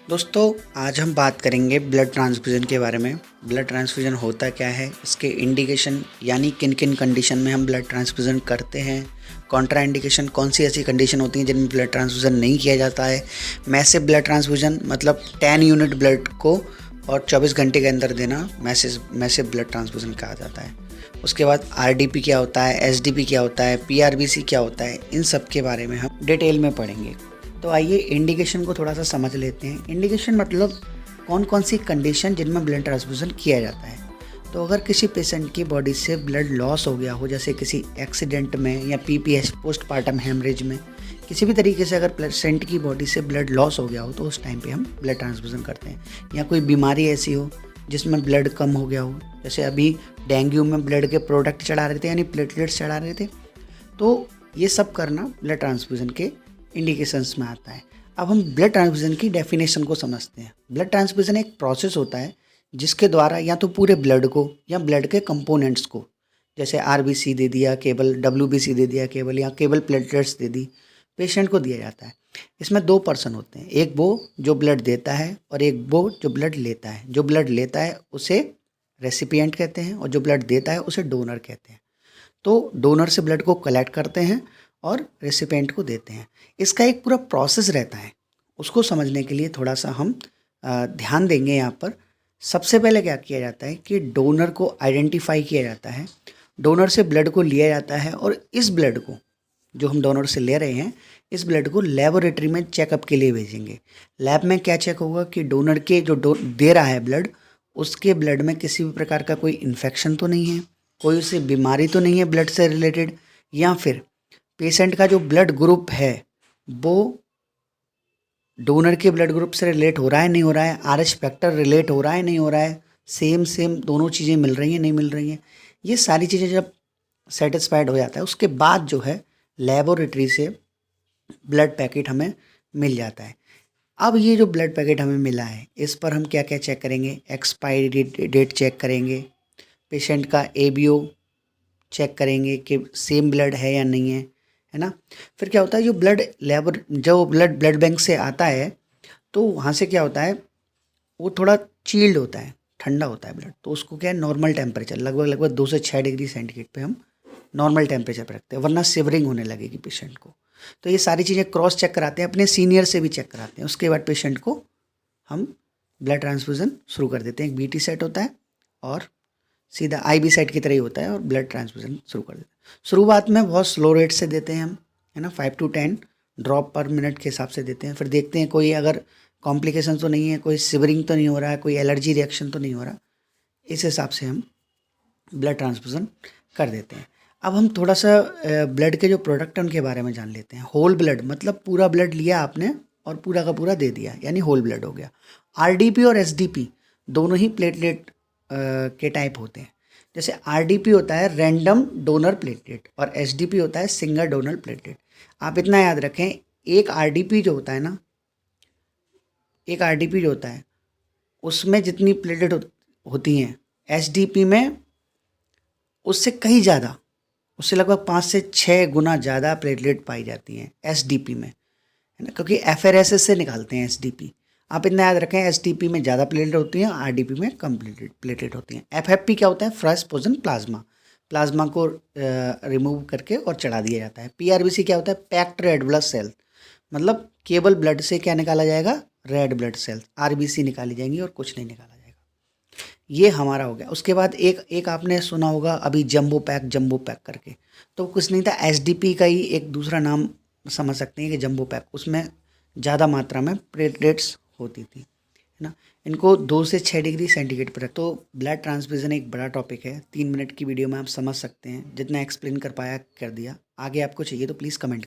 दोस्तों आज हम बात करेंगे ब्लड ट्रांसफ्यूज़न के बारे में। ब्लड ट्रांसफ्यूज़न होता क्या है, इसके इंडिकेशन यानी किन किन कंडीशन में हम ब्लड ट्रांसफ्यूज़न करते हैं, कॉन्ट्रा इंडिकेशन कौन सी ऐसी कंडीशन होती हैं जिनमें ब्लड ट्रांसफ्यूज़न नहीं किया जाता है, मैसिव ब्लड ट्रांसफ्यूज़न मतलब 10 यूनिट ब्लड को और 24 घंटे के अंदर देना मैसिव ब्लड ट्रांसफ्यूज़न कहा जाता है। उसके बाद आरडीपी क्या होता है, एसडीपी क्या होता है, पीआरबीसी क्या होता है, इन सब के बारे में हम डिटेल में पढ़ेंगे। तो आइए इंडिकेशन को थोड़ा सा समझ लेते हैं। इंडिकेशन मतलब कौन कौन सी कंडीशन जिनमें ब्लड ट्रांसफ्यूज़न किया जाता है। तो अगर किसी पेशेंट की बॉडी से ब्लड लॉस हो गया हो, जैसे किसी एक्सीडेंट में या पीपीएच पोस्टपार्टम हेमरेज में, किसी भी तरीके से अगर पेशेंट की बॉडी से ब्लड लॉस हो गया हो तो उस टाइम पे हम ब्लड ट्रांसफ्यूज़न करते हैं। या कोई बीमारी ऐसी हो जिसमें ब्लड कम हो गया हो, जैसे अभी डेंगू में ब्लड के प्रोडक्ट चढ़ा रहे थे यानी प्लेटलेट्स चढ़ा रहे थे, तो ये सब करना ब्लड ट्रांसफ्यूज़न के इंडिकेशंस में आता है। अब हम ब्लड ट्रांसफ्यूज़न की डेफिनेशन को समझते हैं। ब्लड ट्रांसफ्यूज़न एक प्रोसेस होता है जिसके द्वारा या तो पूरे ब्लड को या ब्लड के कंपोनेंट्स को, जैसे आरबीसी दे दिया केवल, डब्ल्यूबीसी दे दिया केवल, या केवल प्लेटलेट्स दे दी, पेशेंट को दिया जाता है। इसमें दो पर्सन होते हैं, एक वो जो ब्लड देता है और एक वो जो ब्लड लेता है। जो ब्लड लेता है उसे रेसिपिएंट कहते हैं और जो ब्लड देता है उसे डोनर कहते हैं। तो डोनर से ब्लड को कलेक्ट करते हैं और रेसिपिएंट को देते हैं। इसका एक पूरा प्रोसेस रहता है, उसको समझने के लिए थोड़ा सा हम ध्यान देंगे। यहाँ पर सबसे पहले क्या किया जाता है कि डोनर को आइडेंटिफाई किया जाता है। डोनर से ब्लड को लिया जाता है और इस ब्लड को जो हम डोनर से ले रहे हैं, इस ब्लड को लेबोरेटरी में चेकअप के लिए भेजेंगे। लैब में क्या चेक होगा कि डोनर के जो दे रहा है ब्लड, उसके ब्लड में किसी भी प्रकार का कोई इन्फेक्शन तो नहीं है, कोई उसे बीमारी तो नहीं है ब्लड से रिलेटेड, या फिर पेशेंट का जो ब्लड ग्रुप है वो डोनर के ब्लड ग्रुप से रिलेट हो रहा है नहीं हो रहा है, आरएच फैक्टर रिलेट हो रहा है नहीं हो रहा है, सेम दोनों चीज़ें मिल रही हैं नहीं मिल रही हैं। ये सारी चीज़ें जब सेटिस्फाइड हो जाता है उसके बाद जो है लेबोरेटरी से ब्लड पैकेट हमें मिल जाता है। अब ये जो ब्लड पैकेट हमें मिला है इस पर हम क्या क्या चेक करेंगे, एक्सपायरी डेट चेक करेंगे, पेशेंट का एबीओ चेक करेंगे कि सेम ब्लड है या नहीं है ना। फिर क्या होता है, जो ब्लड बैंक से आता है तो वहाँ से क्या होता है, वो थोड़ा चील्ड होता है, ठंडा होता है ब्लड, तो उसको क्या है नॉर्मल टेम्परेचर लगभग 2 से 6 डिग्री सेंटीग्रेड पे हम नॉर्मल टेम्परेचर पे रखते हैं, वरना सिवरिंग होने लगेगी पेशेंट को। तो ये सारी चीज़ें क्रॉस चेक कराते हैं, अपने सीनियर से भी चेक कराते हैं। उसके बाद पेशेंट को हम ब्लड ट्रांसफ्यूज़न शुरू कर देते हैं। एक बीटी सेट होता है और सीधा आईबी साइड की तरह ही होता है और ब्लड ट्रांसफ्यूज़न शुरू कर देते हैं। शुरुआत में बहुत स्लो रेट से देते हैं हम, है ना, 5 to 10 ड्रॉप पर मिनट के हिसाब से देते हैं। फिर देखते हैं कोई अगर कॉम्प्लिकेशन तो नहीं है, कोई सिवरिंग तो नहीं हो रहा है, कोई एलर्जी रिएक्शन तो नहीं हो रहा, इस हिसाब से हम ब्लड ट्रांसफ्यूज़न कर देते हैं। अब हम थोड़ा सा ब्लड के जो प्रोडक्ट हैं उनके बारे में जान लेते हैं। होल ब्लड मतलब पूरा ब्लड लिया आपने और पूरा का पूरा दे दिया, यानी होल ब्लड हो गया। आरडीपी और एसडीपी दोनों ही प्लेटलेट के टाइप होते हैं। जैसे आरडीपी होता है रैंडम डोनर प्लेटलेट और एसडीपी होता है सिंगल डोनर प्लेटलेट। आप इतना याद रखें, एक आरडीपी जो होता है ना, एक आरडीपी जो होता है उसमें जितनी प्लेटलेट होती हैं, एसडीपी में उससे कहीं ज़्यादा, उससे लगभग 5 से 6 गुना ज़्यादा प्लेटलेट पाई जाती हैं एसडीपी में, है ना, क्योंकि एफआरएसएस से निकालते हैं एसडीपी। आप इतना याद रखें, एसडीपी में ज़्यादा प्लेटलेट होती हैं, आरडीपी में कम प्लेटलेट होती हैं। एफएफपी क्या होता है, फ्रेश फ्रोजन प्लाज्मा को रिमूव करके और चढ़ा दिया जाता है। पीआरबीसी क्या होता है, पैक्ड रेड ब्लड सेल, मतलब केवल ब्लड से क्या निकाला जाएगा, रेड ब्लड सेल, आरबीसी निकाली जाएंगी और कुछ नहीं निकाला जाएगा। ये हमारा हो गया। उसके बाद एक आपने सुना होगा अभी जंबो पैक करके, तो कुछ नहीं था, एसडीपी का ही एक दूसरा नाम समझ सकते हैं कि जंबो पैक। उसमें ज़्यादा मात्रा में प्लेटलेट्स होती थी, है ना। इनको 2 से 6 डिग्री सेंटीग्रेड पर। तो ब्लड ट्रांसफ्यूज़न एक बड़ा टॉपिक है, 3 मिनट की वीडियो में आप समझ सकते हैं, जितना एक्सप्लेन कर पाया कर दिया। आगे आपको चाहिए तो प्लीज़ कमेंट